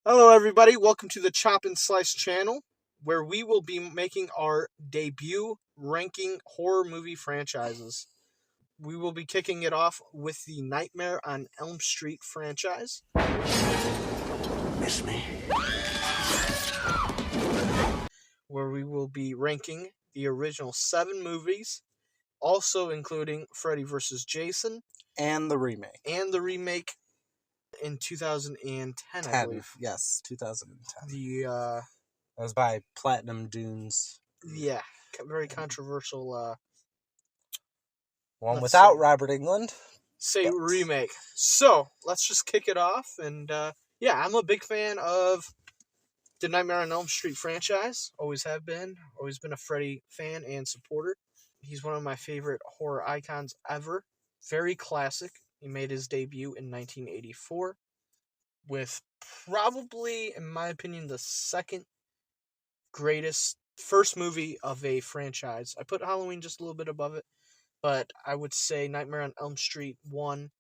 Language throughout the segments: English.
Hello everybody, welcome to the Chop and Slice channel, where we will be making our debut ranking horror movie franchises. We will be kicking it off with the Nightmare on Elm Street franchise. Miss me? Where we will be ranking the original 7 movies, also including Freddy vs. Jason. And the remake. In 2010, I believe. Yes, 2010. That was by Platinum Dunes. Yeah, very controversial. One without Robert Englund. Remake. So, let's just kick it off. And, I'm a big fan of the Nightmare on Elm Street franchise. Always have been. Always been a Freddy fan and supporter. He's one of my favorite horror icons ever. Very classic. He made his debut in 1984 with probably, in my opinion, the second greatest first movie of a franchise. I put Halloween just a little bit above it, but I would say Nightmare on Elm Street 1,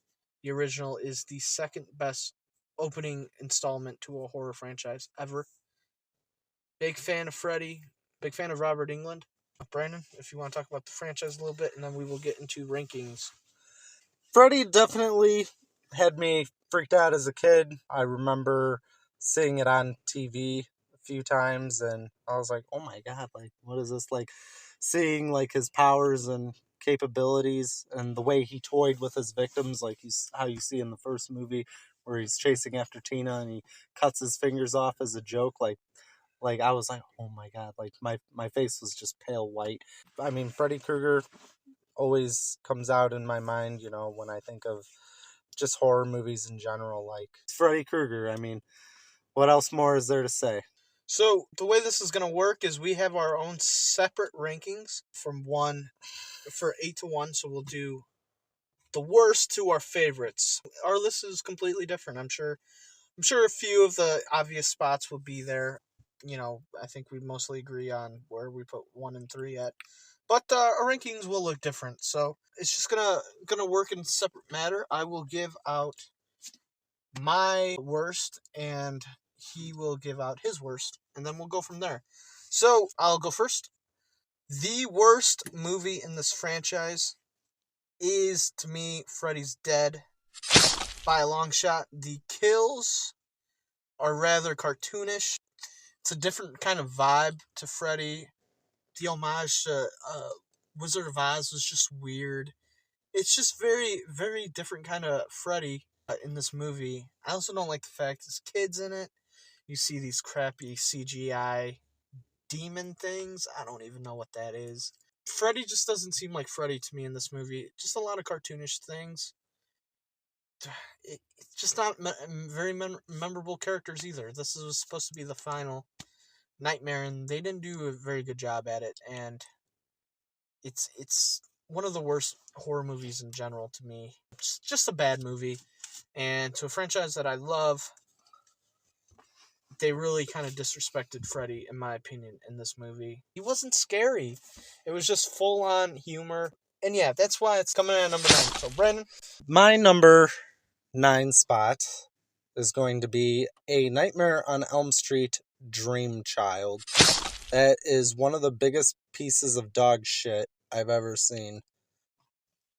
the original, is the second best opening installment to a horror franchise ever. Big fan of Freddy, big fan of Robert Englund. Brandon, if you want to talk about the franchise a little bit, and then we will get into rankings. Freddy definitely had me freaked out as a kid. I remember seeing it on TV a few times, and I was like, oh my god, like, what is this? Like, seeing, like, his powers and capabilities and the way he toyed with his victims, like how you see in the first movie where he's chasing after Tina and he cuts his fingers off as a joke. Like I was like, oh my god, like, my face was just pale white. I mean, Freddy Krueger always comes out in my mind, when I think of just horror movies in general, like Freddy Krueger. I mean, what else more is there to say? So the way this is going to work is we have our own separate rankings from 8 to 1. So we'll do the worst to our favorites. Our list is completely different. I'm sure a few of the obvious spots will be there. I think we mostly agree on where we put 1 and 3 at. But our rankings will look different, so it's just gonna work in separate matter. I will give out my worst, and he will give out his worst, and then we'll go from there. So I'll go first. The worst movie in this franchise is, to me, Freddy's Dead by a long shot. The kills are rather cartoonish. It's a different kind of vibe to Freddy. The homage to Wizard of Oz was just weird. It's just very, very different kind of Freddy in this movie. I also don't like the fact there's kids in it. You see these crappy CGI demon things. I don't even know what that is. Freddy just doesn't seem like Freddy to me in this movie. Just a lot of cartoonish things. It's just not very memorable characters either. This was supposed to be the final Nightmare, and they didn't do a very good job at it, and it's one of the worst horror movies in general to me. It's just a bad movie, and to a franchise that I love, they really kind of disrespected Freddy, in my opinion, in this movie. He wasn't scary. It was just full-on humor, and yeah, that's why it's coming in at number 9. So, Brandon? My number 9 spot is going to be A Nightmare on Elm Street Dream Child. That is one of the biggest pieces of dog shit I've ever seen.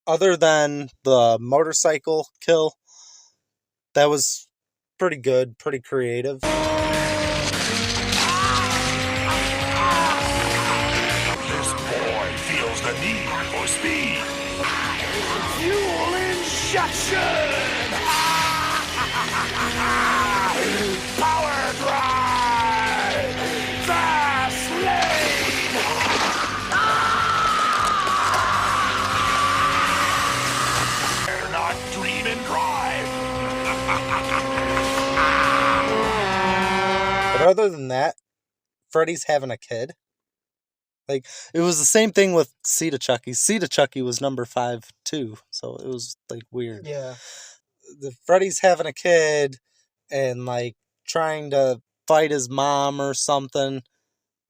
Other than the motorcycle kill, that was pretty good, pretty creative. This boy feels the need for speed. Fuel injection! Power drive! Fast lane! Dare not dream and drive! But But other than that, Freddy's having a kid. Like, it was the same thing with Seed of Chucky. Seed of Chucky was number 5 too, so it was like weird. Yeah. The Freddy's having a kid and like trying to fight his mom or something.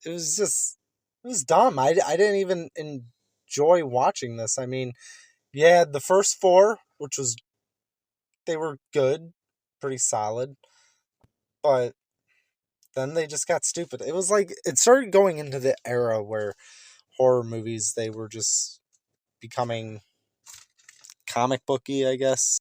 It was dumb. I didn't even enjoy watching this. I mean, yeah, the first 4, they were good, pretty solid, but then they just got stupid. It was like, it started going into the era where horror movies, they were just becoming comic booky, I guess.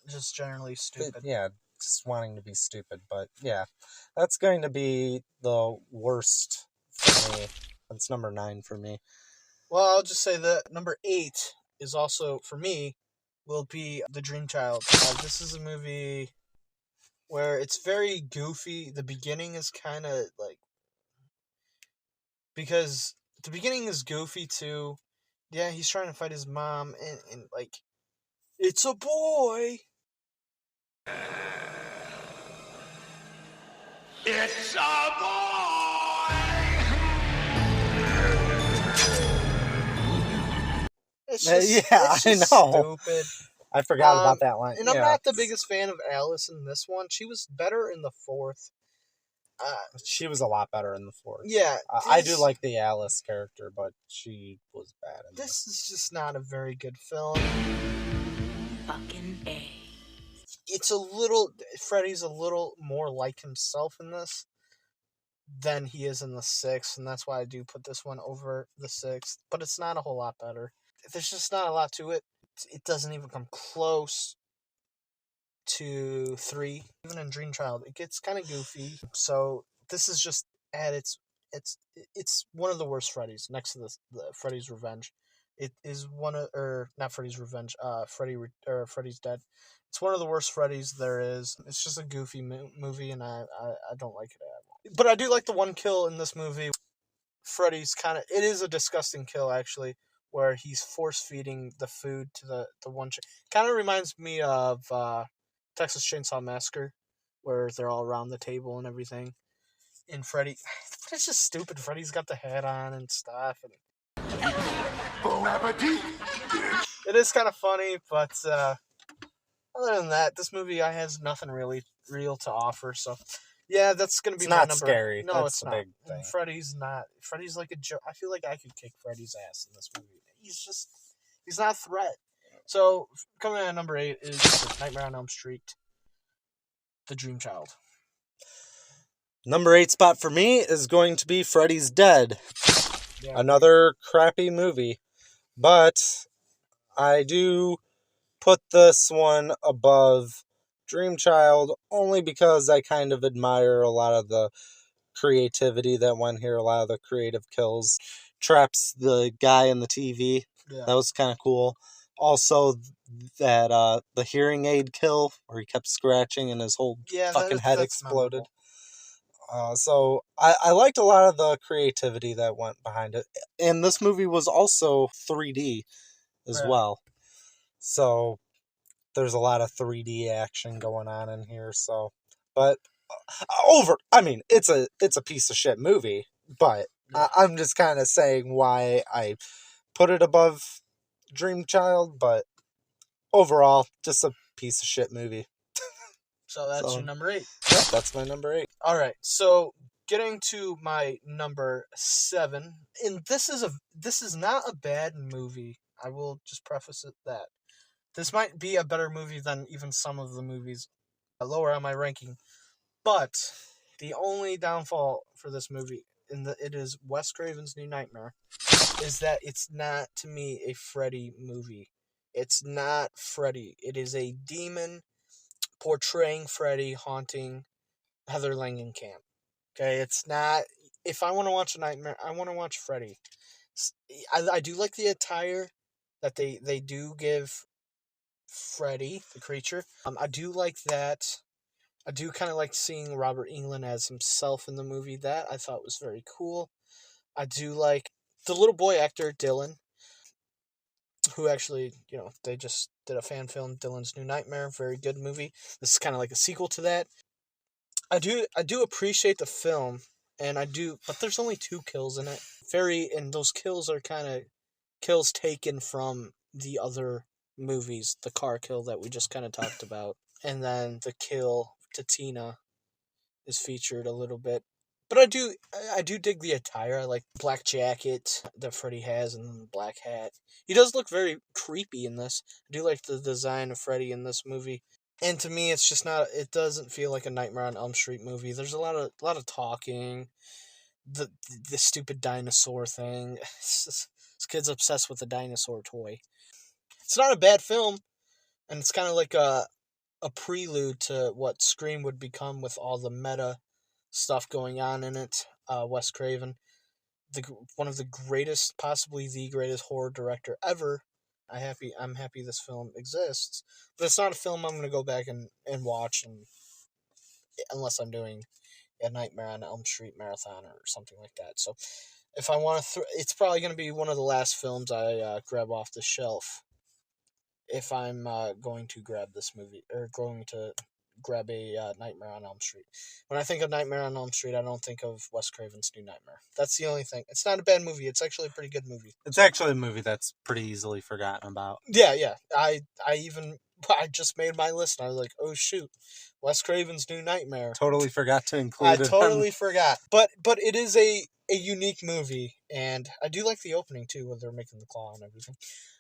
Just generally stupid. Yeah, just wanting to be stupid. But yeah, that's going to be the worst for me. That's number 9 for me. Well, I'll just say that number 8 is also, for me, will be The Dream Child. This is a movie where it's very goofy. The beginning is kind of like... Because the beginning is goofy, too. Yeah, he's trying to fight his mom, and like... It's a boy! It's a boy! It's just, yeah, it's just I know. stupid. I forgot about that line. And I'm not the biggest fan of Alice in this one. She was better in the 4th. She was a lot better in the 4th. Yeah. I do like the Alice character, but she was bad in this. This is just not a very good film. Fucking A. It's Freddy's a little more like himself in this than he is in the 6th, and that's why I do put this one over the 6th, but it's not a whole lot better. There's just not a lot to it. It doesn't even come close to 3. Even in Dream Child, it gets kind of goofy, so this is just at it's one of the worst Freddy's, next to the Freddy's Revenge. It is one of, or not Freddy's Revenge, Freddy's Dead. It's one of the worst Freddy's there is. It's just a goofy movie, and I don't like it at all. But I do like the one kill in this movie. Freddy's it is a disgusting kill, actually, where he's force-feeding the food to the one chick. Kind of reminds me of Texas Chainsaw Massacre, where they're all around the table and everything. And Freddy... But it's just stupid. Freddy's got the hat on and stuff, and... Bon appetit! It is kind of funny, but other than that, this movie has nothing really real to offer. So, yeah, that's gonna be It's my not number. scary. No, That's it's the not. big thing. Freddy's not. Freddy's like a joke. I feel like I could kick Freddy's ass in this movie. He's not a threat. So, coming in at number 8 is Nightmare on Elm Street, The Dream Child. Number 8 spot for me is going to be Freddy's Dead. Yeah. Another crappy movie. But I do put this one above Dream Child only because I kind of admire a lot of the creativity that went here, a lot of the creative kills. Traps the guy in the TV. Yeah. That was kind of cool. Also, that the hearing aid kill where he kept scratching and his whole fucking head that's exploded. memorable. So I liked a lot of the creativity that went behind it. And this movie was also 3D as Right. well. So there's a lot of 3D action going on in here. So, but it's a piece of shit movie. But Yeah. I'm just kind of saying why I put it above Dream Child. But overall, just a piece of shit movie. So that's your number 8. Yep, that's my number 8. All right, so getting to my number 7, and this is not a bad movie. I will just preface it that this might be a better movie than even some of the movies lower on my ranking. But the only downfall for this movie, it is Wes Craven's New Nightmare, is that it's not, to me, a Freddy movie. It's not Freddy. It is a demon portraying Freddy haunting Heather Langenkamp. Okay, it's not... If I want to watch a nightmare, I want to watch Freddy. I do like the attire that they do give Freddy, the creature. I do like that I do kind of like seeing Robert Englund as himself in the movie. That I thought was very cool. I do like the little boy actor, Dylan, who actually, they just did a fan film, Dylan's New Nightmare. Very good movie. This is kind of like a sequel to that. I do appreciate the film, but there's only 2 kills in it. And those kills are kind of kills taken from the other movies. The car kill that we just kind of talked about, and then the kill to Tina is featured a little bit. But I do dig the attire. I like the black jacket that Freddy has and the black hat. He does look very creepy in this. I do like the design of Freddy in this movie. And to me, it's just not. It doesn't feel like a Nightmare on Elm Street movie. There's a lot of talking. The stupid dinosaur thing. This kid's obsessed with a dinosaur toy. It's not a bad film, and it's kind of like a prelude to what Scream would become with all the meta stuff going on in it. Wes Craven, one of the greatest, possibly the greatest horror director ever. I'm happy this film exists, but it's not a film I'm going to go back and watch, unless I'm doing a Nightmare on Elm Street marathon or something like that. So if I want to, it's probably going to be one of the last films I grab off the shelf if I'm going to grab this movie, or going to grab a Nightmare on Elm Street. When I think of Nightmare on Elm Street, I don't think of Wes Craven's New Nightmare. That's the only thing. It's not a bad movie. It's actually a pretty good movie. It's actually a movie that's pretty easily forgotten about. Yeah. I just made my list, and I was like, oh shoot, Wes Craven's New Nightmare. Totally forgot to include it. I totally forgot. But it is a unique movie, and I do like the opening too, where they're making the claw and everything.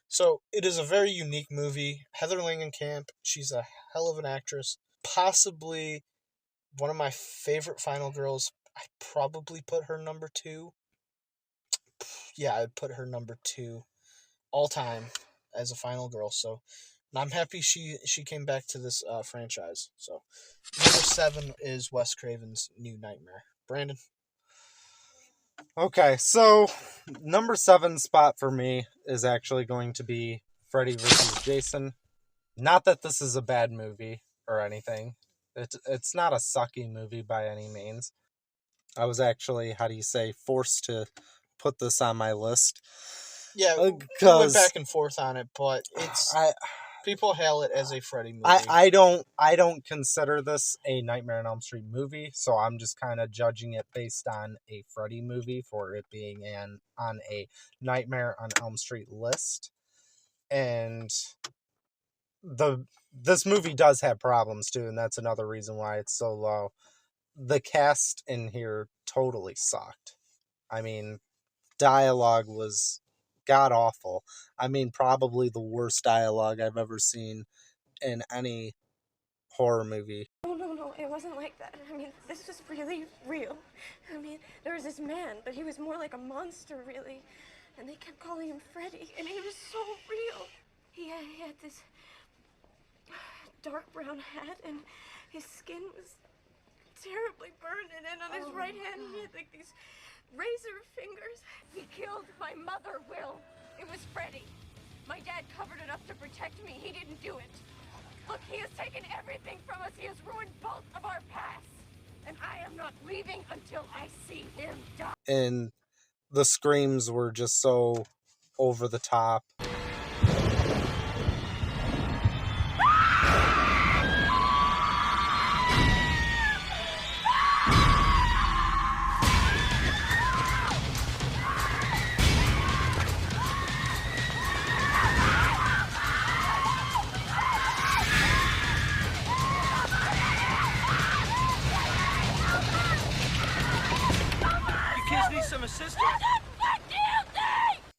So it is a very unique movie. Heather Langenkamp, she's a hell of an actress. Possibly one of my favorite final girls. I probably put her number 2. Yeah, I'd put her number 2 all time as a final girl. So I'm happy she came back to this franchise. So number 7 is Wes Craven's New Nightmare. Brandon? Okay, so number 7 spot for me is actually going to be Freddy vs. Jason. Not that this is a bad movie or anything. It's not a sucky movie by any means. I was actually, forced to put this on my list. Yeah, we went back and forth on it, but people hail it as a Freddy movie. I don't consider this a Nightmare on Elm Street movie, so I'm just kind of judging it based on a Freddy movie for it being on a Nightmare on Elm Street list. And this movie does have problems too, and that's another reason why it's so low. The cast in here totally sucked. I mean, dialogue was god awful. I mean, probably the worst dialogue I've ever seen in any horror movie. No, it wasn't like that. I mean, this was really real. I mean, there was this man, but he was more like a monster, really. And they kept calling him Freddy, and he was so real. He had this dark brown hat, and his skin was terribly burned, and then on his right hand he had like these razor fingers. He killed my mother, Will. It was Freddy. My dad covered it up to protect me. He didn't do it. Look, he has taken everything from us. He has ruined both of our pasts. And I am not leaving until I see him die. And the screams were just so over the top.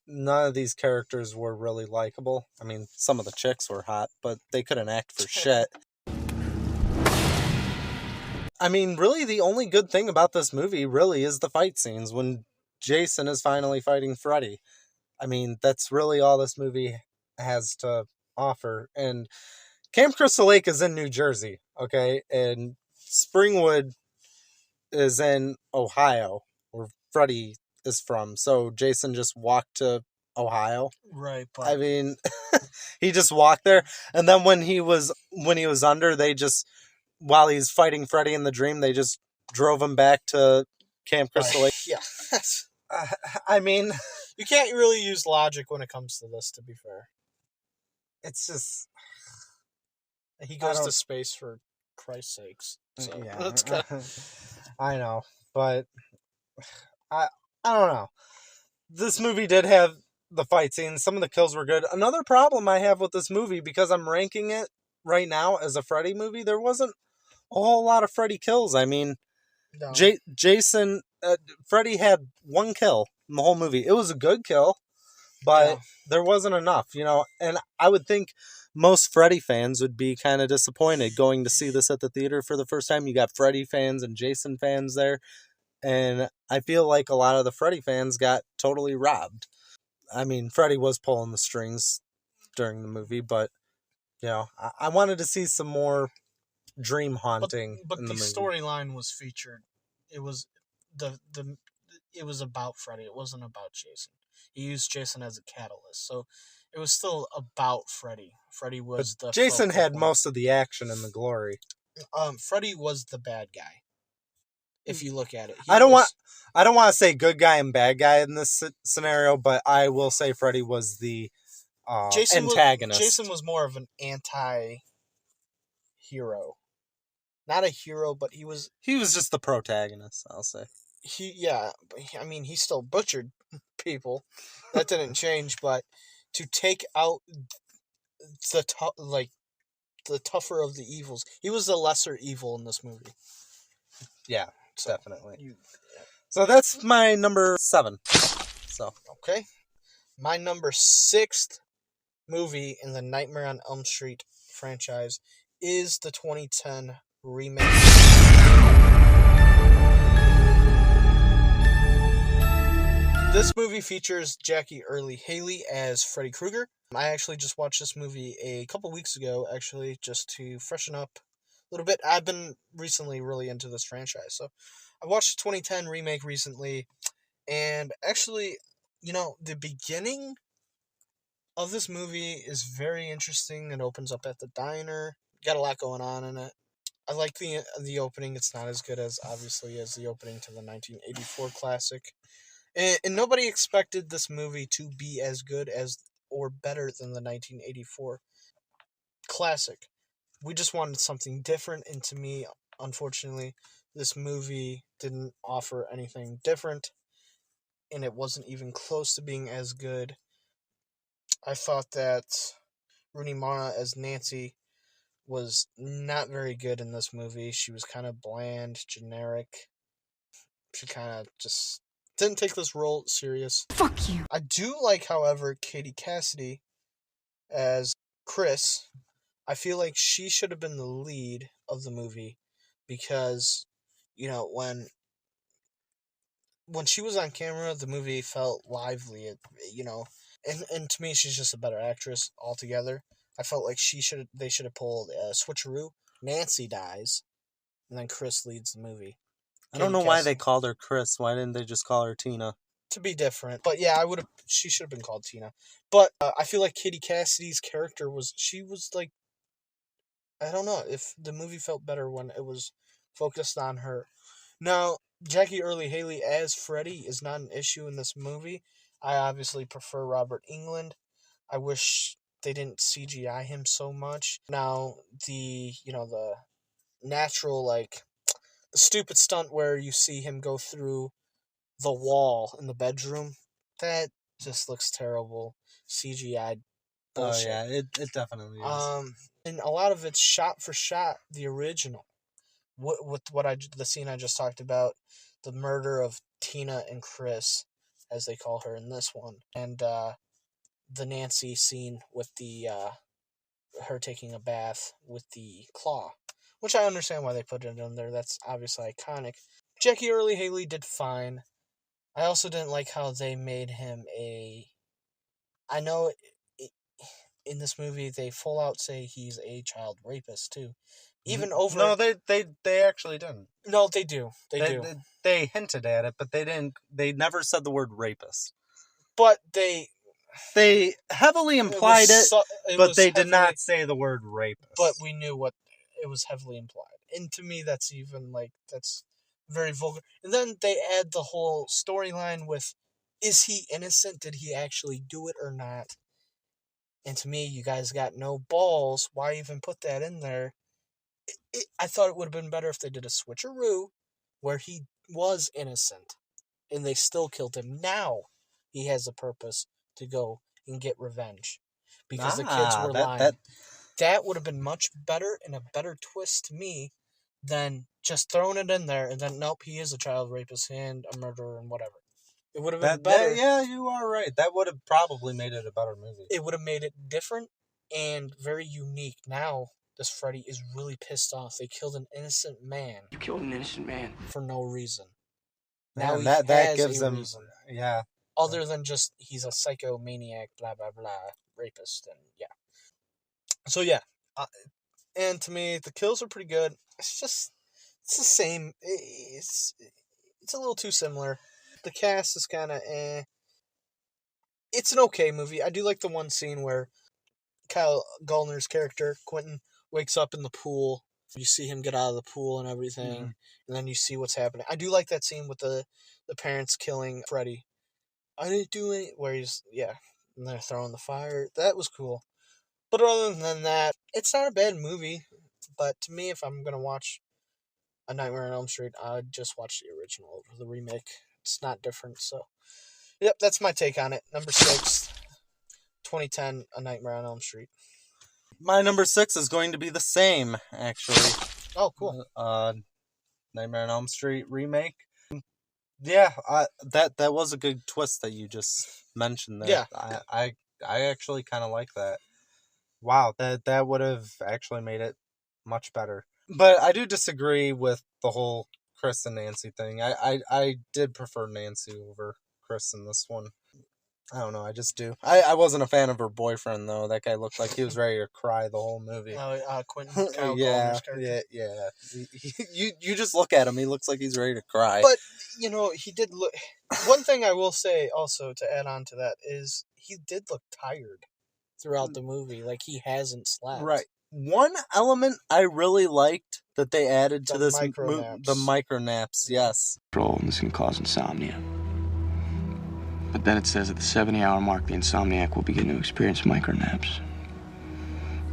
None of these characters were really likable. I mean, some of the chicks were hot, but they couldn't act for shit. I mean, really, the only good thing about this movie really is the fight scenes when Jason is finally fighting Freddy. I mean, that's really all this movie has to offer. And Camp Crystal Lake is in New Jersey, okay? And Springwood is in Ohio, where Freddy is from. So Jason just walked to Ohio. Right. But I mean, he just walked there. And then when he was under, they just while he's fighting Freddy in the dream, they just drove him back to Camp Crystal Lake. Yeah. I mean, You can't really use logic when it comes to this, to be fair. it's just... He goes to space for Christ's sakes. So yeah, that's kind I know, but I don't know. This movie did have the fight scenes. Some of the kills were good. Another problem I have with this movie, because I'm ranking it right now as a Freddy movie, there wasn't a whole lot of Freddy kills. I mean, no. Jason, Freddy had one kill in the whole movie. It was a good kill, but there wasn't enough, you know. And I would think most Freddy fans would be kind of disappointed going to see this at the theater for the first time. You got Freddy fans and Jason fans there, and I feel like a lot of the Freddy fans got totally robbed. I mean, Freddy was pulling the strings during the movie, but you know, I wanted to see some more dream haunting. But in the the movie. storyline was featured. It was it was about Freddy. It wasn't about Jason. He used Jason as a catalyst, so it was still about Freddy. Freddy was the Jason focal had point. most of the action and the glory. Freddy was the bad guy. If you look at it, I don't want to say good guy and bad guy in this scenario, but I will say Freddy was the antagonist. Jason was more of an anti-hero. Not a hero, but he was just the protagonist, I'll say. He still butchered people. That didn't change, but to take out the tougher of the evils, he was the lesser evil in this movie. Yeah, definitely. So that's my number 7. So okay, my number 6th movie in the Nightmare on Elm Street franchise is the 2010 remake. This movie features Jackie Earle Haley as Freddy Krueger. I actually just watched this movie a couple weeks ago, actually, just to freshen up a little bit. I've been recently really into this franchise, so I watched the 2010 remake recently, and actually, you know, the beginning of this movie is very interesting. It opens up at the diner. Got a lot going on in it. I like the opening. It's not as good as, obviously, as the opening to the 1984 classic. And nobody expected this movie to be as good as or better than the 1984 classic. We just wanted something different, and to me, unfortunately, this movie didn't offer anything different, and it wasn't even close to being as good. I thought that Rooney Mara as Nancy was not very good in this movie. She was kind of bland, generic. She kind of just didn't take this role serious. Fuck you. I do like, however, Katie Cassidy as Chris. I feel like she should have been the lead of the movie because, you know, when she was on camera, the movie felt lively, you know. And to me, she's just a better actress altogether. I felt like they should have pulled a switcheroo. Nancy dies, and then Chris leads the movie. I don't know why they called her Chris. Why didn't they just call her Tina? To be different. But yeah, she should have been called Tina. But I feel like Katie Cassidy's character was like, I don't know, if the movie felt better when it was focused on her. Now, Jackie Earle Haley as Freddy is not an issue in this movie. I obviously prefer Robert Englund. I wish they didn't CGI him so much. Now, the natural, like, the stupid stunt where you see him go through the wall in the bedroom, that just looks terrible. CGI bullshit. Oh yeah, it definitely is. And a lot of it's shot for shot the original. The scene I just talked about, the murder of Tina and Chris, as they call her in this one, and the Nancy scene with the her taking a bath with the claw, which I understand why they put it in there. That's obviously iconic. Jackie Earle Haley did fine. I also didn't like how they made him I know in this movie they full out say he's a child rapist too. Even over... No, they actually didn't. No, they do. They do. They hinted at it, but they didn't. They never said the word rapist. But they heavily implied it, but they did not say the word rapist. But we knew what it was heavily implied. And to me, that's even, like, that's very vulgar. And then they add the whole storyline with, is he innocent? Did he actually do it or not? And to me, you guys got no balls. Why even put that in there? I thought it would have been better if they did a switcheroo where he was innocent and they still killed him. Now he has a purpose to go and get revenge because the kids were lying. That would have been much better and a better twist to me than just throwing it in there and then, nope, he is a child rapist and a murderer and whatever. It would have been better. Yeah, you are right. That would have probably made it a better movie. It would have made it different and very unique. Now, this Freddy is really pissed off. They killed an innocent man. You killed an innocent man. For no reason. Now that gives him reason. Yeah. Other than just he's a psychomaniac, blah, blah, blah, rapist, and yeah. So yeah. And to me, the kills are pretty good. It's the same. It's a little too similar. The cast is kind of It's an okay movie. I do like the one scene where Kyle Gallner's character, Quentin, wakes up in the pool. You see him get out of the pool and everything, and then you see what's happening. I do like that scene with the parents killing Freddy. I didn't do it, where he's, and they're throwing the fire. That was cool. But other than that, it's not a bad movie. But to me, if I'm going to watch A Nightmare on Elm Street, I'd just watch the original over the remake. It's not different, so. Yep, that's my take on it. Number 6, 2010, A Nightmare on Elm Street. My number 6 is going to be the same, actually. Oh, cool. Nightmare on Elm Street remake. Yeah, that was a good twist that you just mentioned there. Yeah. I actually kind of like that. Wow, that would have actually made it much better. But I do disagree with the whole Chris and Nancy thing. I did prefer Nancy over Chris in this one. I don't know, I just do. I wasn't a fan of her boyfriend, though. That guy looked like he was ready to cry the whole movie. Quentin Kyle yeah. You just look at him, he looks like he's ready to cry. But, he did look... One thing I will say, also, to add on to that, is he did look tired throughout the movie. Like, he hasn't slept. Right. One element I really liked that they added to this movie, the micronaps, yes. And this can cause insomnia. But then it says at the 70-hour mark, the insomniac will begin to experience micronaps.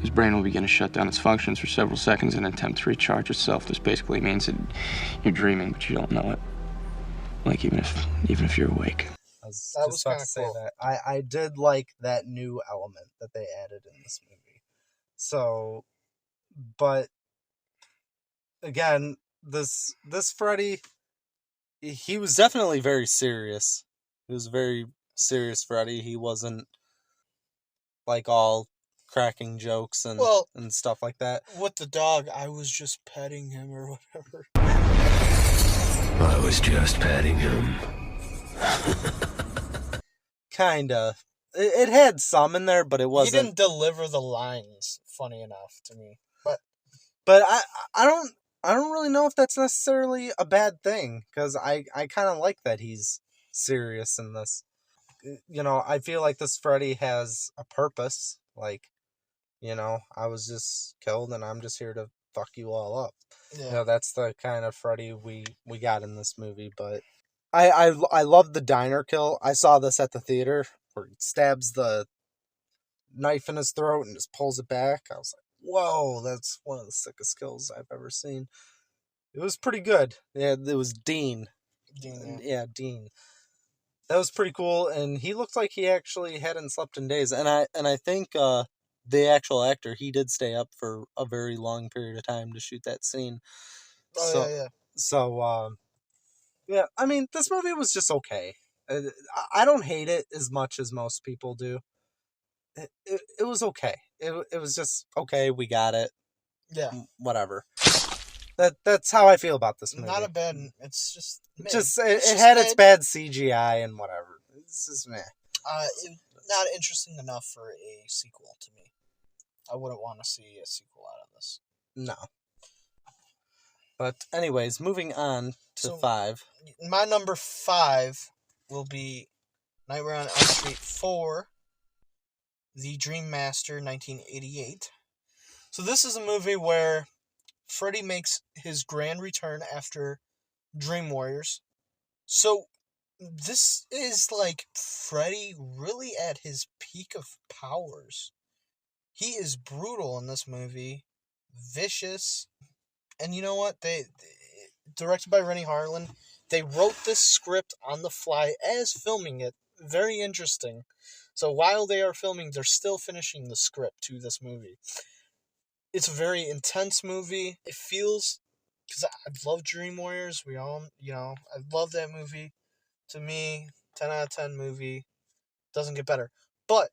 His brain will begin to shut down its functions for several seconds in an attempt to recharge itself. This basically means that you're dreaming, but you don't know it. Like, even if you're awake. I was just about to say cool. That. I did like that new element that they added in this movie. So, but, again, this Freddy, he was definitely very serious. He was a very serious Freddy. He wasn't, like, all cracking jokes and stuff like that. With the dog, I was just petting him or whatever. I was just petting him. Kinda. It had some in there, but it wasn't. He didn't deliver the lines funny enough to me. But I don't really know if that's necessarily a bad thing, because I kind of like that he's serious in this. I feel like this Freddy has a purpose. Like, I was just killed and I'm just here to fuck you all up. Yeah. That's the kind of Freddy we got in this movie. But I love the diner kill. I saw this at the theater where he stabs the knife in his throat and just pulls it back. I was like, whoa, that's one of the sickest kills I've ever seen. It was pretty good. Yeah, it was Dean. Dean. That was pretty cool, and he looked like he actually hadn't slept in days. And I think the actual actor, he did stay up for a very long period of time to shoot that scene. So, I mean, this movie was just okay. I don't hate it as much as most people do. It was okay. It was just okay. We got it. Yeah. Whatever. That's how I feel about this movie. Not a bad. It's just. It had its bad CGI and whatever. This is meh. Not interesting enough for a sequel to me. I wouldn't want to see a sequel out of this. No. But anyways, moving on to 5. My number 5 will be Nightmare on Elm Street 4, The Dream Master, 1988. So this is a movie where Freddy makes his grand return after Dream Warriors. So this is like Freddy really at his peak of powers. He is brutal in this movie, vicious, and you know what? They directed by Rennie Harlan. They wrote this script on the fly as filming it. Very interesting. So while they are filming, they're still finishing the script to this movie. It's a very intense movie. It feels, because I love Dream Warriors. We all, I love that movie. To me, 10 out of 10 movie. Doesn't get better. But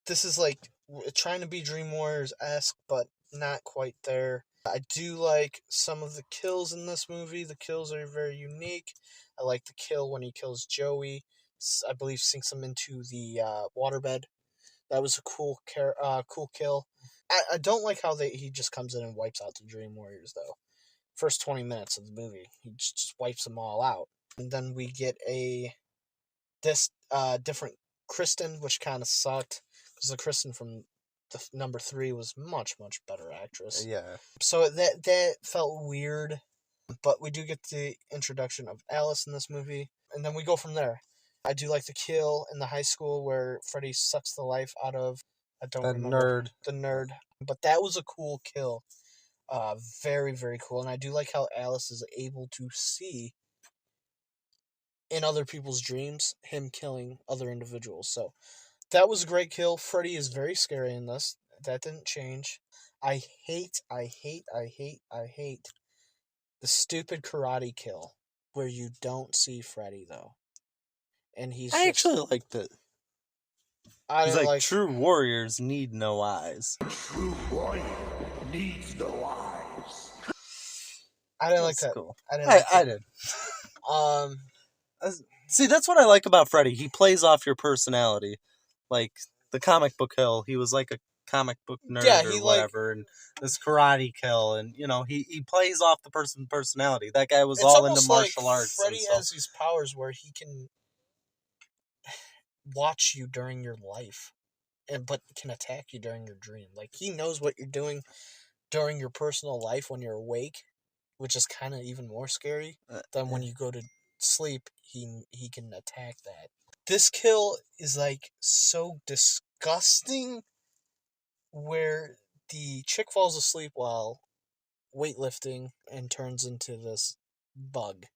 this is like trying to be Dream Warriors-esque, but not quite there. I do like some of the kills in this movie. The kills are very unique. I like the kill when he kills Joey. I believe sinks him into the waterbed. That was a cool kill. I don't like how he just comes in and wipes out the Dream Warriors, though. First 20 minutes of the movie, he just wipes them all out. And then we get this different Kristen, which kind of sucked, because the Kristen from the number 3 was much, much better actress. Yeah. So that felt weird, but we do get the introduction of Alice in this movie, and then we go from there. I do like the kill in the high school where Freddy sucks the life out of, I don't remember. The nerd. But that was a cool kill. Very, very cool. And I do like how Alice is able to see in other people's dreams him killing other individuals. So that was a great kill. Freddy is very scary in this. That didn't change. I hate the stupid karate kill where you don't see Freddy, though. And I actually liked it. He's like, true warriors need no eyes. True warrior needs no eyes. I didn't like that. Cool. I did. See, that's what I like about Freddy. He plays off your personality. Like the comic book kill, he was like a comic book nerd or whatever, and this karate kill, and he plays off the person's personality. That guy was all into martial arts. Freddy has these powers where he can watch you during your life, but can attack you during your dream. Like, he knows what you're doing during your personal life when you're awake, which is kind of even more scary than when you go to sleep. He can attack that. This kill is like so disgusting, where the chick falls asleep while weightlifting and turns into this bug.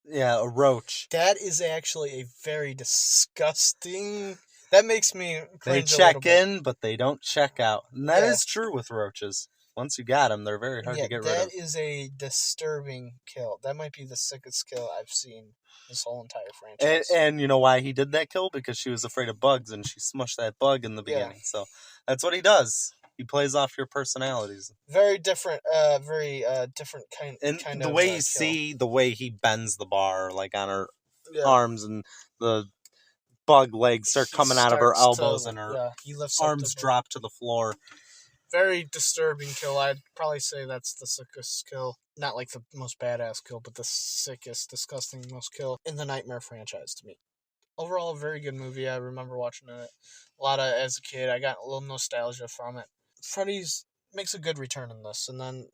Yeah, a roach. That is actually a very disgusting. That makes me cringe. They check in, but they don't check out. And that is true with roaches. Once you got them, they're very hard to get rid of. That is a disturbing kill. That might be the sickest kill I've seen this whole entire franchise. And you know why he did that kill? Because she was afraid of bugs, and she smushed that bug in the beginning. Yeah. So that's what he does. He plays off your personalities. Very different, different kind of the way you see, the way he bends the bar, like on her arms, and the bug legs start coming out of her elbows, and her arms drop to the floor. Very disturbing kill. I'd probably say that's the sickest kill. Not like the most badass kill, but the sickest, disgusting most kill in the Nightmare franchise to me. Overall, a very good movie. I remember watching it a lot as a kid. I got a little nostalgia from it. Freddy's makes a good return in this, and then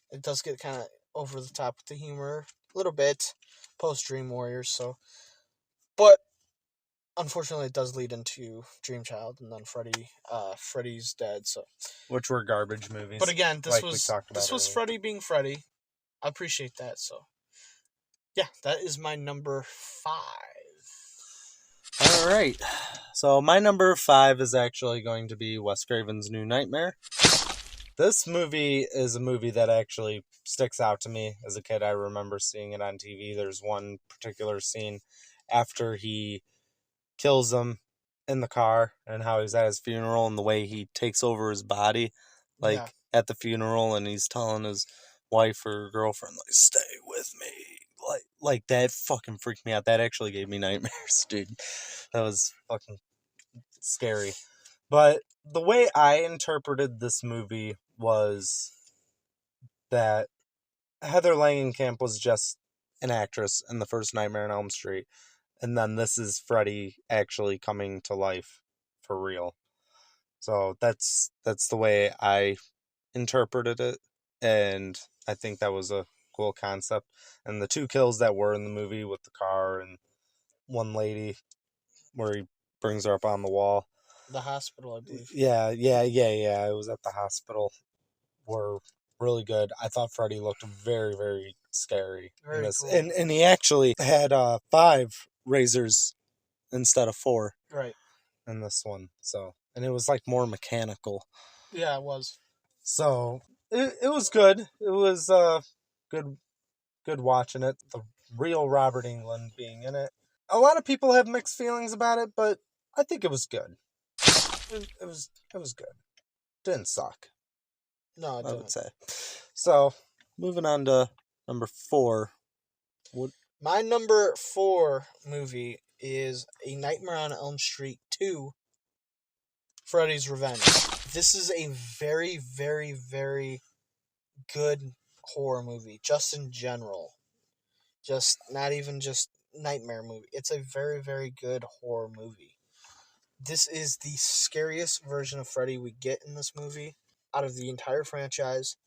it does get kind of over the top with the humor a little bit post Dream Warriors. But unfortunately, it does lead into Dream Child, and then Freddy's dead. So, which were garbage movies. But again, this was Freddy being Freddy. I appreciate that. So, yeah, that is my number 5. All right. So my number 5 is actually going to be Wes Craven's New Nightmare. This movie is a movie that actually sticks out to me. As a kid, I remember seeing it on TV. There's one particular scene after he kills him in the car and how he's at his funeral and the way he takes over his body, at the funeral, and he's telling his wife or girlfriend, like, stay with me. Like that fucking freaked me out. That actually gave me nightmares, dude. That was fucking scary. But the way I interpreted this movie was that Heather Langenkamp was just an actress in the first Nightmare on Elm Street. And then this is Freddy actually coming to life for real. So that's the way I interpreted it. and I think that was a cool concept. And the 2 kills that were in the movie with the car and one lady where he brings her up on the wall. The hospital, I believe. Yeah. It was at the hospital. Were really good. I thought Freddy looked very, very scary. Very cool. And he actually had 5 razors instead of 4 Right. in this one. So, and it was like more mechanical. Yeah, it was. So it was good. It was good watching it. The real Robert Englund being in it. A lot of people have mixed feelings about it, but I think it was good. It was good. Didn't suck, No, it I didn't. would say. So moving on to number 4. My number 4 movie is A Nightmare on Elm Street 2, Freddy's Revenge. This is a very, very, very good horror movie, just in general. Just not even just nightmare movie. It's a very, very good horror movie. This is the scariest version of Freddy we get in this movie out of the entire franchise.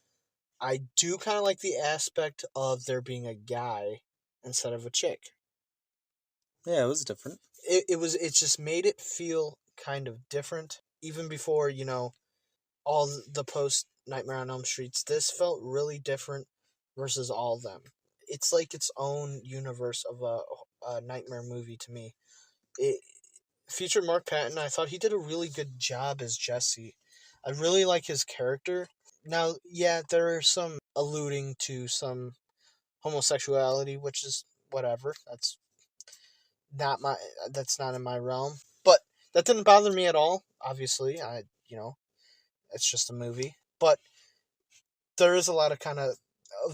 I do kind of like the aspect of there being a guy instead of a chick. Yeah, it was different. It just made it feel kind of different. Even before, all the post Nightmare on Elm Streets, this felt really different versus all of them. It's like its own universe of a nightmare movie to me. It featured Mark Patton. I thought he did a really good job as Jesse. I really like his character. Now, yeah, there are some alluding to some homosexuality, which is whatever. That's not in my realm. But that didn't bother me at all. Obviously, it's just a movie. But there is a lot of kind of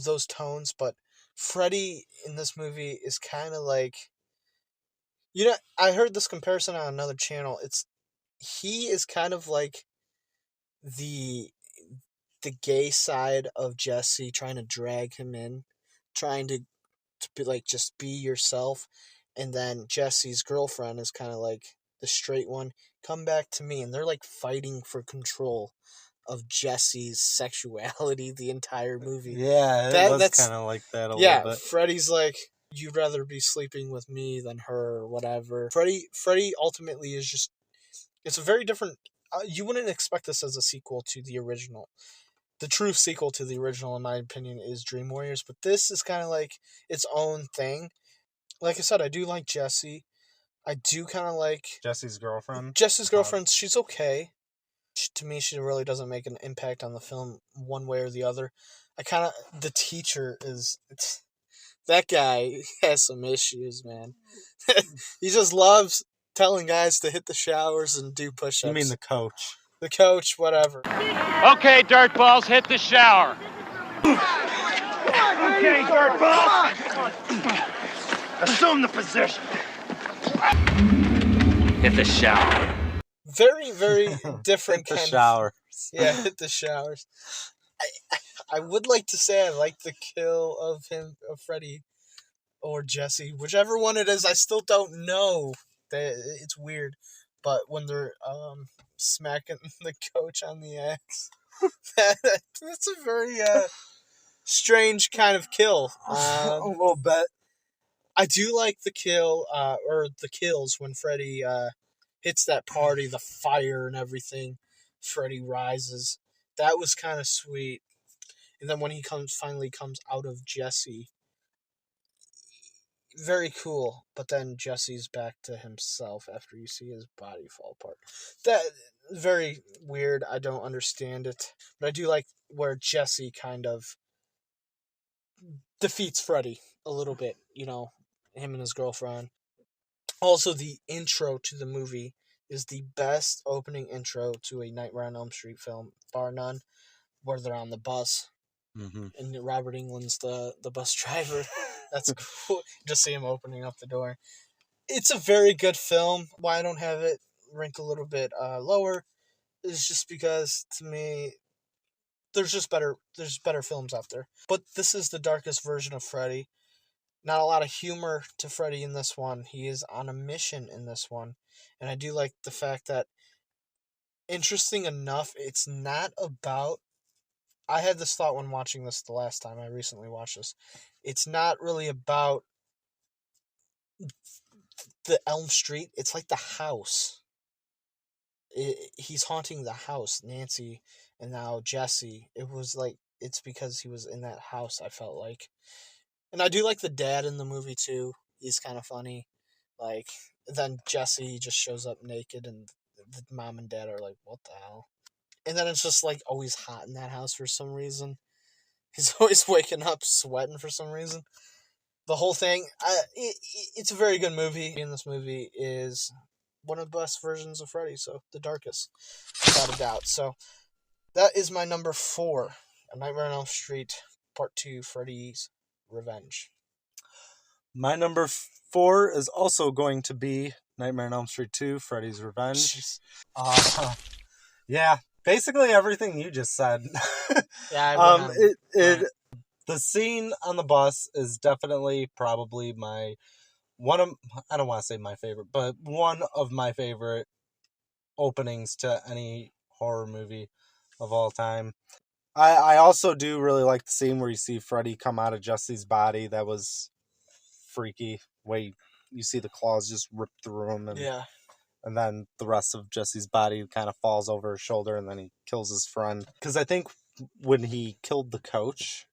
those tones. But Freddy in this movie is kind of like, I heard this comparison on another channel. He is kind of like the gay side of Jesse, trying to drag him in, trying to be like, just be yourself. And then Jesse's girlfriend is kind of like the straight one. Come back to me. And they're like fighting for control of Jesse's sexuality the entire movie. Yeah, that's kind of like that a little bit. Freddy's like, you'd rather be sleeping with me than her or whatever. Freddy ultimately is just, it's a very different, you wouldn't expect this as a sequel to the original. The true sequel to the original, in my opinion, is Dream Warriors, but this is kind of like its own thing. Like I said, I do like Jesse. I do kind of like Jesse's girlfriend. She's okay. To me, she really doesn't make an impact on the film one way or the other. The teacher that guy has some issues, man. He just loves telling guys to hit the showers and do push-ups. You mean the coach? The coach, whatever. Okay, dirtballs, hit the shower. Okay, dirtballs. Assume the position. Hit the shower. Very, very different hit the showers. Hit the showers. I would like to say I like the kill of Freddy or Jesse, whichever one it is. I still don't know. It's weird, but when they're smacking the coach on the axe, that's a very strange kind of kill. A little bit. I do like the kill, or the kills when Freddy hits that party, the fire and everything. Freddy rises. That was kind of sweet. And then when he finally comes out of Jesse, very cool. But then Jesse's back to himself after you see his body fall apart. That very weird. I don't understand it. But I do like where Jesse kind of defeats Freddy a little bit. Him and his girlfriend. Also, the intro to the movie is the best opening intro to a Nightmare on Elm Street film, bar none, where they're on the bus. Mm-hmm. And Robert Englund's the bus driver. That's cool. Just see him opening up the door. It's a very good film. Why I don't have it ranked a little bit lower is just because, to me, there's better films out there. But this is the darkest version of Freddy. Not a lot of humor to Freddy in this one. He is on a mission in this one. And I do like the fact that, interesting enough, it's not about I had this thought when watching this the last time I recently watched this. It's not really about the Elm Street. It's like the house. He's haunting the house, Nancy, and now Jesse. It was like, it's because he was in that house, I felt like. And I do like the dad in the movie, too. He's kind of funny. Like, then Jesse just shows up naked, and the mom and dad are like, what the hell? And then it's just, like, always hot in that house for some reason. He's always waking up sweating for some reason. The whole thing, it's a very good movie. In this movie is one of the best versions of Freddy, so the darkest, without a doubt. So that is my number 4, A Nightmare on Elm Street, Part 2, Freddy's Revenge. My number 4 is also going to be Nightmare on Elm Street 2, Freddy's Revenge. Yeah, basically everything you just said. Yeah, the scene on the bus is definitely probably I don't want to say my favorite, but one of my favorite openings to any horror movie of all time. I also do really like the scene where you see Freddy come out of Jesse's body. That was freaky. Way you see the claws just rip through him, and then the rest of Jesse's body kind of falls over his shoulder, and then he kills his friend. Because I think when he killed the coach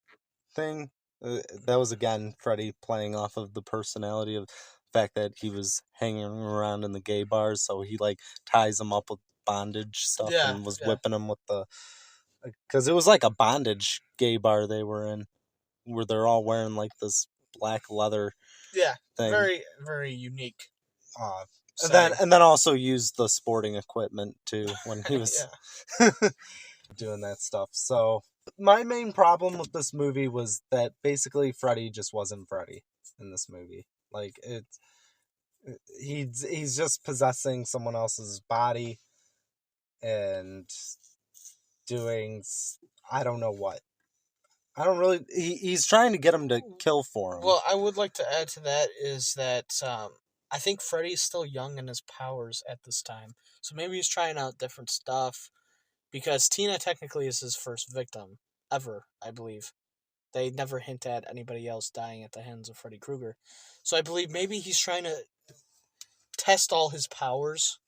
thing, that was again Freddy playing off of the personality of the fact that he was hanging around in the gay bars, so he like ties him up with bondage stuff and was whipping him with the, because it was like a bondage gay bar they were in, where they're all wearing like this black leather thing. Very, very unique. And then also used the sporting equipment too when he was doing that stuff. So my main problem with this movie was that basically Freddy just wasn't Freddy in this movie. Like he's just possessing someone else's body and doing I don't know what. I don't really. He's trying to get him to kill for him. Well, I would like to add to that is that I think Freddy's still young in his powers at this time, so maybe he's trying out different stuff. Because Tina technically is his first victim ever, I believe. They never hint at anybody else dying at the hands of Freddy Krueger, so I believe maybe he's trying to test all his powers.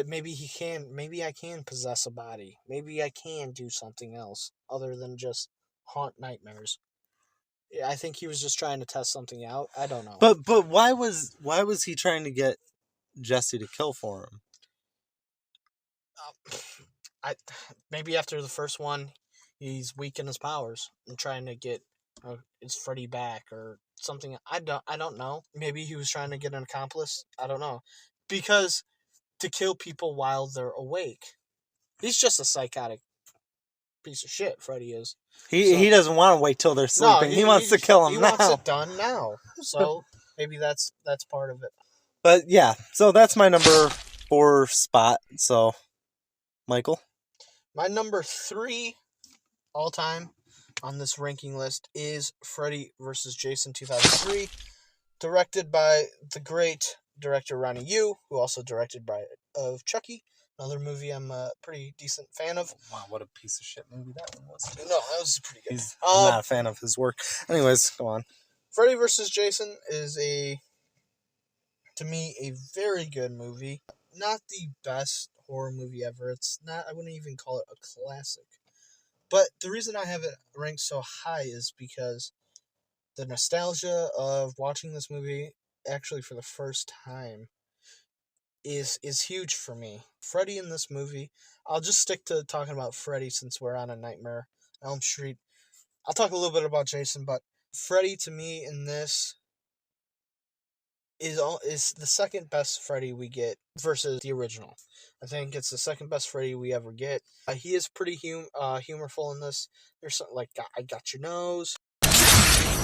Maybe he can. Maybe I can possess a body. Maybe I can do something else other than just haunt nightmares. I think he was just trying to test something out. I don't know. But why was he trying to get Jesse to kill for him? Maybe after the first one, he's weak in his powers and trying to get his Freddy back or something. I don't know. Maybe he was trying to get an accomplice. I don't know. Because to kill people while they're awake, he's just a psychotic piece of shit. Freddy is. He doesn't want to wait till they're sleeping. No, he wants to kill them now. He wants it done now. So maybe that's part of it. But yeah, so that's my number 4 spot. So, Michael? My number 3 all time on this ranking list is Freddy vs. Jason 2003, directed by the great director Ronnie Yu, who also directed of Chucky, another movie I'm a pretty decent fan of. Wow, what a piece of shit movie that one was. No, that was pretty good. I'm not a fan of his work. Anyways, go on. Freddy vs. Jason is to me, a very good movie. Not the best horror movie ever. It's not, I wouldn't even call it a classic. But the reason I have it ranked so high is because the nostalgia of watching this movie actually for the first time is huge for me. Freddy in this movie, I'll just stick to talking about Freddy since we're on A Nightmare on Elm Street. I'll talk a little bit about Jason, but Freddy to me in this is the second best Freddy we get versus the original. I think it's the second best Freddy we ever get. He is pretty humorful in this. There's something like, I got your nose.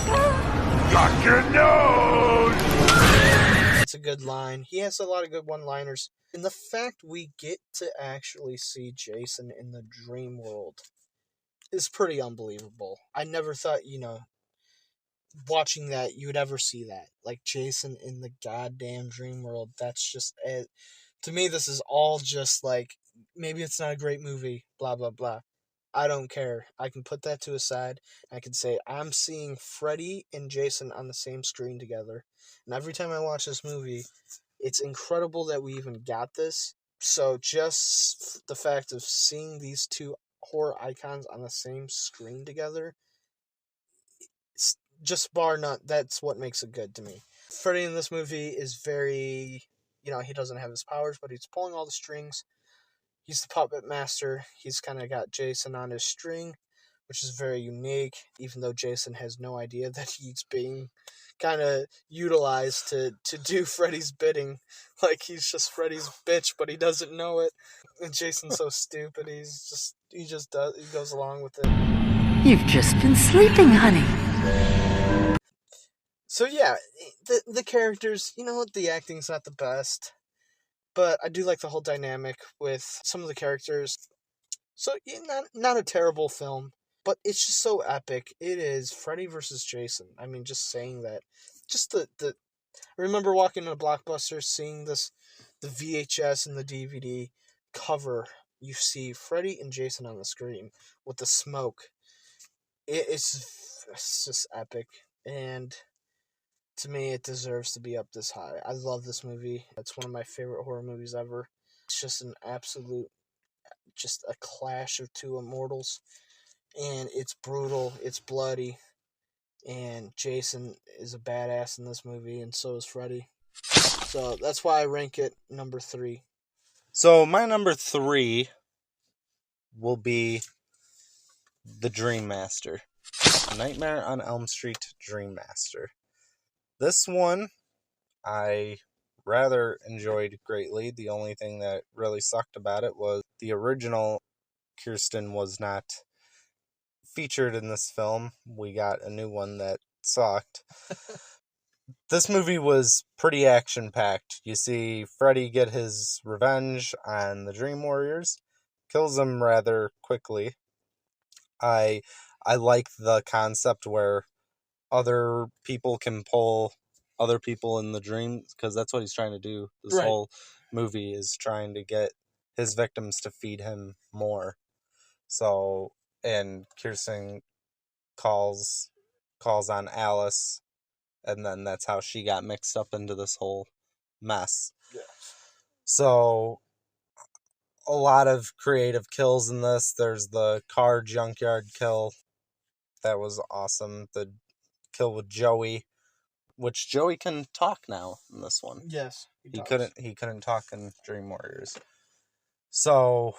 Got your nose! It's a good line. He has a lot of good one-liners. And the fact we get to actually see Jason in the dream world is pretty unbelievable. I never thought, watching that, you would ever see that. Like, Jason in the goddamn dream world. That's just it. To me, this is all just like, maybe it's not a great movie, blah, blah, blah. I don't care. I can put that to a side. I can say I'm seeing Freddy and Jason on the same screen together. And every time I watch this movie, it's incredible that we even got this. So just the fact of seeing these two horror icons on the same screen together, just bar none, that's what makes it good to me. Freddy in this movie is very, he doesn't have his powers, but he's pulling all the strings. He's the puppet master. He's kind of got Jason on his string, which is very unique, even though Jason has no idea that he's being kind of utilized to do Freddy's bidding. Like, he's just Freddy's bitch, but he doesn't know it. And Jason's so stupid, he goes along with it. You've just been sleeping, honey. So yeah, the characters, the acting's not the best, but I do like the whole dynamic with some of the characters. So not a terrible film, but it's just so epic. It is Freddy versus Jason. I mean, just saying that, just I remember walking in a Blockbuster, seeing the VHS and the DVD cover. You see Freddy and Jason on the screen with the smoke. It's just epic, and to me, it deserves to be up this high. I love this movie. It's one of my favorite horror movies ever. It's just an absolute, just a clash of two immortals. And it's brutal, it's bloody, and Jason is a badass in this movie, and so is Freddy. So that's why I rank it number 3. So my number 3 will be The Dream Master. Nightmare on Elm Street Dream Master. This one I rather enjoyed greatly. The only thing that really sucked about it was the original Kirsten was not featured in this film. We got a new one that sucked. This movie was pretty action-packed. You see Freddy get his revenge on the Dream Warriors, kills them rather quickly. I like the concept where other people can pull other people in the dream, because that's what he's trying to do. This Right. whole movie is trying to get his victims to feed him more. So, and Kirsten calls on Alice, and then that's how she got mixed up into this whole mess. Yeah. So, a lot of creative kills in this. There's the car junkyard kill. That was awesome. The kill with Joey, which Joey can talk now in this one. Yes. He couldn't talk in Dream Warriors. So,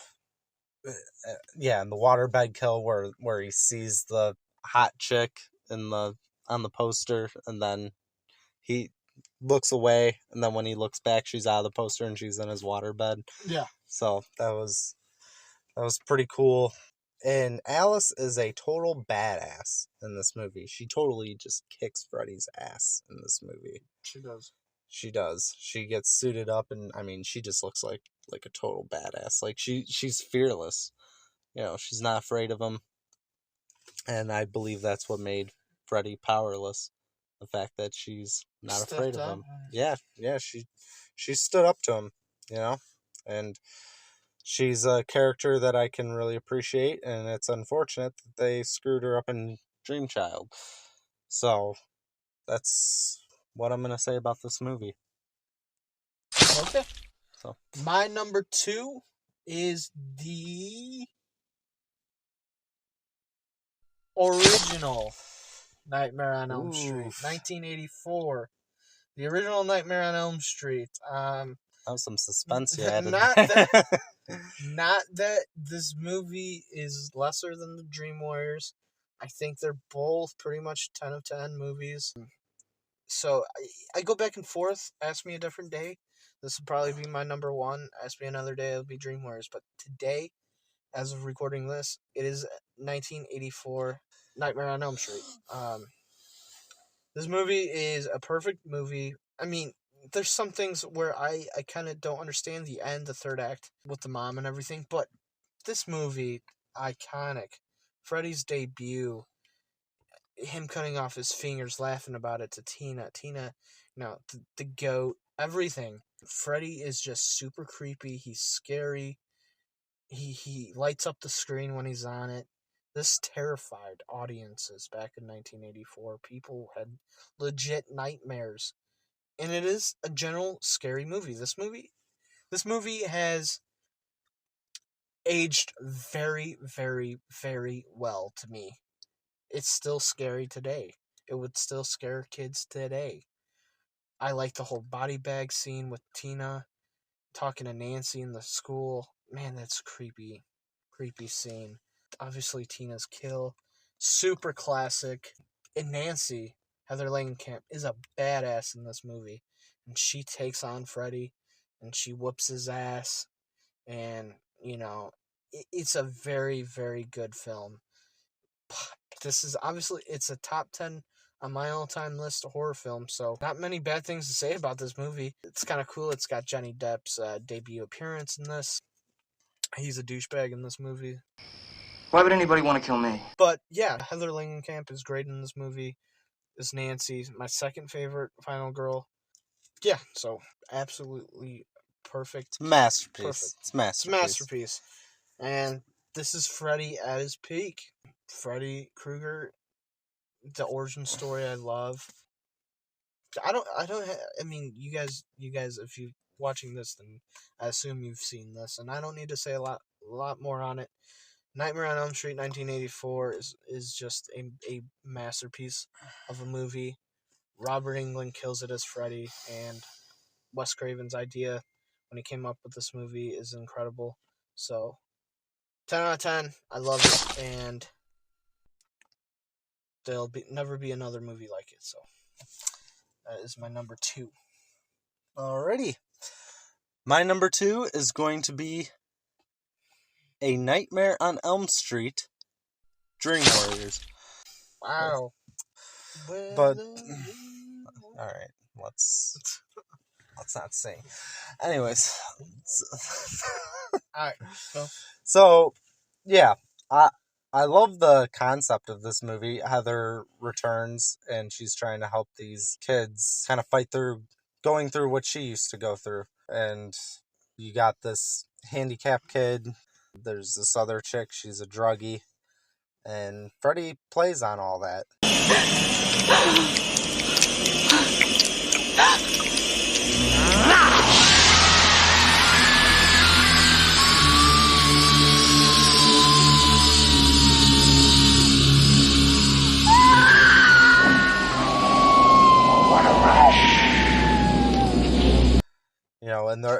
yeah, the waterbed kill where he sees the hot chick on the poster, and then he looks away, and then when he looks back, she's out of the poster and she's in his waterbed. Yeah. So that was pretty cool. And Alice is a total badass in this movie. She totally just kicks Freddy's ass in this movie. She does. She does. She gets suited up, and I mean, she just looks like a total badass. Like she's fearless. She's not afraid of him. And I believe that's what made Freddy powerless. The fact that she's not afraid of him. Yeah, she stood up to him, and she's a character that I can really appreciate, and it's unfortunate that they screwed her up in Dream Child. So, that's what I'm going to say about this movie. Okay. So, my number 2 is the original Nightmare on Elm Street, 1984. The original Nightmare on Elm Street. That was some suspense you added. Not that this movie is lesser than the Dream Warriors. I think they're both pretty much 10 of 10 movies. So I go back and forth. Ask me a different day. This will probably be my number 1. Ask me another day, it'll be Dream Warriors. But today, as of recording this, it is 1984 Nightmare on Elm Street. This movie is a perfect movie. I mean, there's some things where I kind of don't understand the end, the third act, with the mom and everything. But this movie, iconic. Freddy's debut. Him cutting off his fingers, laughing about it to Tina. The goat, everything. Freddy is just super creepy. He's scary. He lights up the screen when he's on it. This terrified audiences back in 1984. People had legit nightmares. And it is a general scary movie. This movie has aged very, very, very well to me. It's still scary today. It would still scare kids today. I like the whole body bag scene with Tina talking to Nancy in the school. Man, that's creepy scene. Obviously, Tina's kill, super classic. And Nancy, Heather Langenkamp, is a badass in this movie. And she takes on Freddy, and she whoops his ass. And, it's a very, very good film. This is, obviously, it's a top 10 on my all-time list of horror films, so not many bad things to say about this movie. It's kind of cool. It's got Johnny Depp's debut appearance in this. He's a douchebag in this movie. Why would anybody want to kill me? But yeah, Heather Langenkamp is great in this movie. Is Nancy, my second favorite final girl. Yeah, so absolutely perfect. Masterpiece. Perfect. It's a masterpiece. It's a masterpiece. And this is Freddy at his peak. Freddy Krueger, the origin story I love. I mean, you guys, if you're watching this, then I assume you've seen this, and I don't need to say a lot more on it. Nightmare on Elm Street 1984 is just a masterpiece of a movie. Robert Englund kills it as Freddy, and Wes Craven's idea when he came up with this movie is incredible. So, 10 out of 10. I love it, and there'll never be another movie like it. So, that is my number 2. Alrighty. My number 2 is going to be A Nightmare on Elm Street, Dream Warriors. Wow. But, alright, let's not sing. Anyways. Alright, so, yeah, I love the concept of this movie. Heather returns, and she's trying to help these kids kind of fight through going through what she used to go through. And you got this handicapped kid. There's this other chick. She's a druggie. And Freddy plays on all that.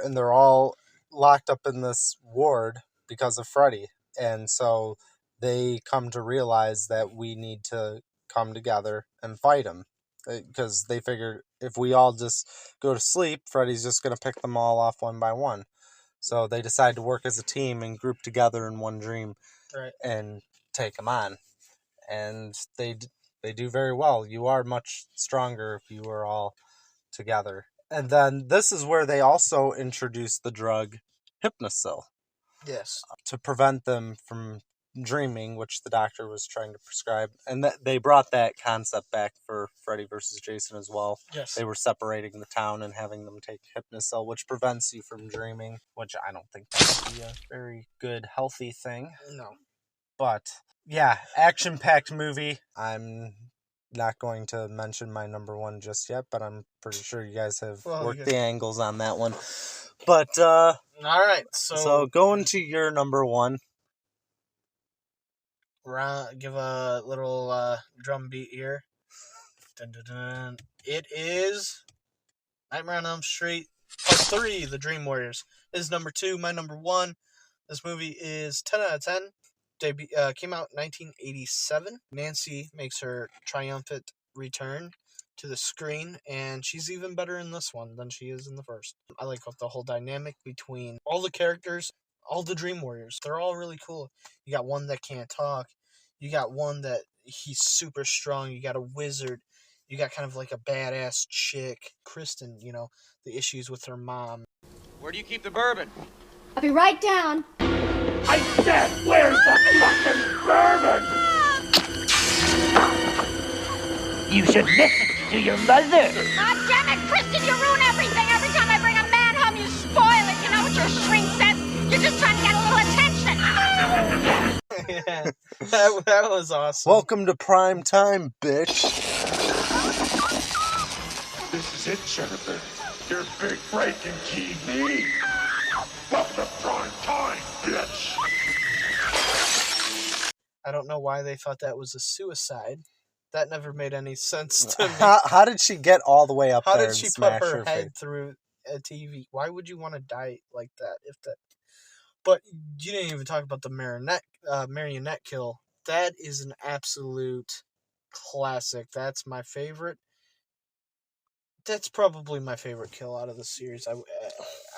And they're all locked up in this ward because of Freddy. And so they come to realize that we need to come together and fight him. Because they figured if we all just go to sleep, Freddy's just going to pick them all off one by one. So they decide to work as a team and group together in one dream, right, and take him on. And they do very well. You are much stronger if you are all together. And then this is where they also introduce the drug Hypnocil. Yes. To prevent them from dreaming, which the doctor was trying to prescribe. And they brought that concept back for Freddy vs. Jason as well. Yes. They were separating the town and having them take Hypnocil, which prevents you from dreaming, which I don't think that would be a very good, healthy thing. No. But, yeah, action-packed movie. I'm not going to mention my number 1 just yet, but I'm pretty sure you guys have worked the angles on that one. But, all right, so going to your number 1. Give a little drum beat here. Dun, dun, dun. It is Nightmare on Elm Street Part 3, The Dream Warriors. This is number 2, my number 1. This movie is 10 out of 10. Came out in 1987. Nancy makes her triumphant return to the screen, and she's even better in this one than she is in the first. I like the whole dynamic between all the characters, all the Dream Warriors. They're all really cool. You got one that can't talk. You got one that he's super strong. You got a wizard. You got kind of like a badass chick. Kristen, the issues with her mom. Where do you keep the bourbon? I'll be right down. I said, where's the fucking bourbon? You should listen to your mother. God damn it, Kristen, you ruin everything. Every time I bring a man home, you spoil it. You know what your shrink says? You're just trying to get a little attention. that was awesome. Welcome to prime time, bitch. This is it, Jennifer. Your big break in TV. Welcome to prime time, bitch. I don't know why they thought that was a suicide. That never made any sense to me. How did she get all the way up How there did she and put smash her her head face? through a TV? Why would you want to die like that? But you didn't even talk about the marionette kill. That is an absolute classic. That's my favorite. That's probably my favorite kill out of the series. I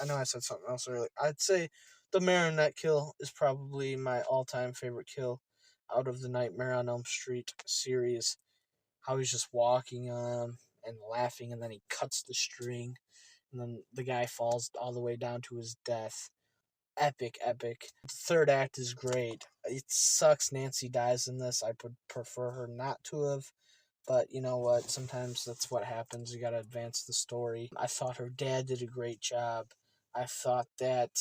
know I said something else earlier. I'd say the marionette kill is probably my all-time favorite kill out of the Nightmare on Elm Street series. How he's just walking and laughing, and then he cuts the string, and then the guy falls all the way down to his death. Epic. The third act is great. It sucks Nancy dies in this. I would prefer her not to have. But you know what? Sometimes that's what happens. You gotta advance the story. I thought her dad did a great job. I thought that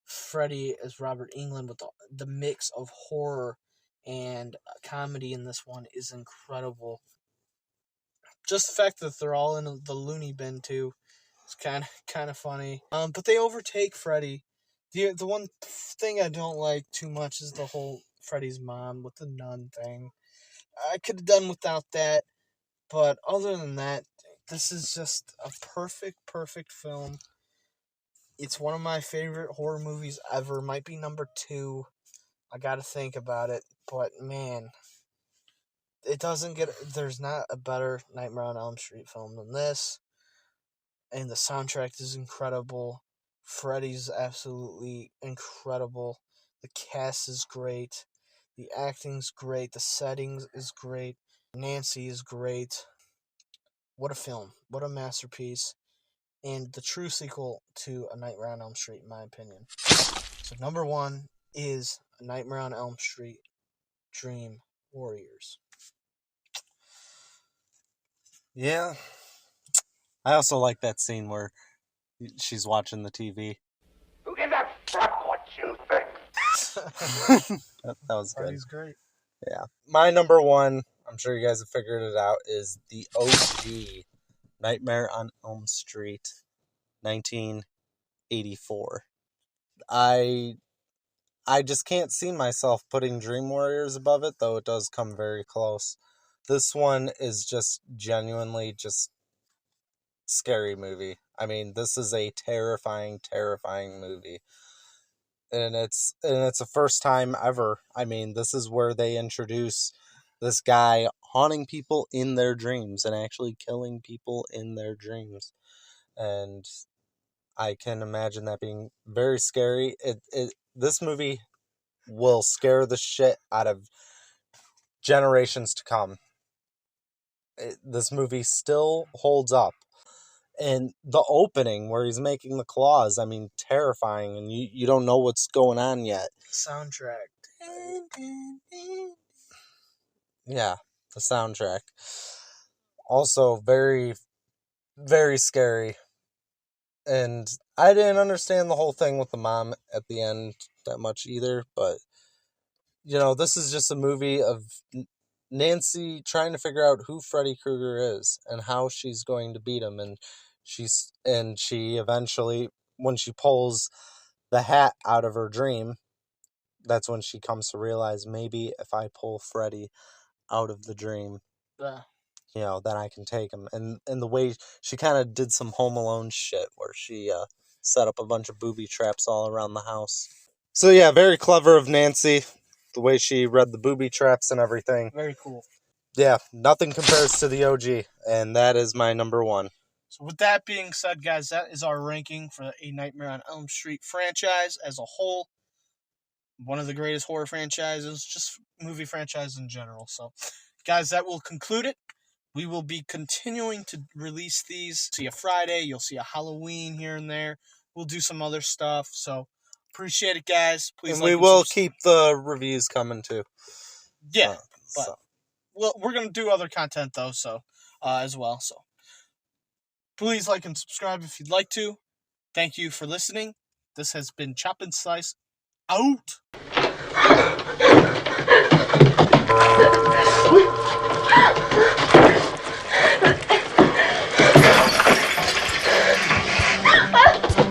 Freddy as Robert Englund with the mix of horror and comedy in this one is incredible. Just the fact that they're all in the loony bin too is kind of funny. But they overtake Freddy. The one thing I don't like too much is the whole Freddy's mom with the nun thing. I could have done without that, but other than that, this is just a perfect film. It's one of my favorite horror movies ever. Might be number 2. I gotta think about it, but man, there's not a better Nightmare on Elm Street film than this. And the soundtrack is incredible. Freddy's absolutely incredible. The cast is great. The acting's great. The settings is great. Nancy is great. What a film. What a masterpiece. And the true sequel to A Nightmare on Elm Street, in my opinion. So number 1 is A Nightmare on Elm Street, Dream Warriors. Yeah. I also like that scene where she's watching the TV. Who gives a fuck what you think? that was good. Freddy's great. Yeah. My number 1, I'm sure you guys have figured it out, is the OG Nightmare on Elm Street, 1984. I just can't see myself putting Dream Warriors above it, though it does come very close. This one is just genuinely just scary movie. I mean, this is a terrifying movie. And it's the first time ever. I mean, this is where they introduce this guy haunting people in their dreams and actually killing people in their dreams. And I can imagine that being very scary. This movie will scare the shit out of generations to come. This movie still holds up. And the opening where he's making the claws, I mean, terrifying, and you don't know what's going on yet. Soundtrack. Yeah, the soundtrack. Also very, very scary. And I didn't understand the whole thing with the mom at the end that much either, but, you know, this is just a movie of Nancy trying to figure out who Freddy Krueger is and how she's going to beat him, and she eventually, when she pulls the hat out of her dream, that's when she comes to realize, maybe if I pull Freddy out of the dream, you know, then I can take him. And the way she kind of did some Home Alone shit where she set up a bunch of booby traps all around the house. So yeah, very clever of Nancy, the way she read the booby traps and everything. Very cool. Yeah, nothing compares to the OG, and that is my number 1. So with that being said, guys, that is our ranking for A Nightmare on Elm Street franchise as a whole. One of the greatest horror franchises, just movie franchise in general. So, guys, that will conclude it. We will be continuing to release these. See a Friday, you'll see a Halloween here and there. We'll do some other stuff. So, appreciate it, guys. Please, and we will keep the reviews coming too. Yeah, but we're gonna do other content though, so as well. So, please like and subscribe if you'd like to. Thank you for listening. This has been Chop and Slice out.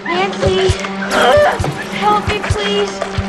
Nancy, help me, please.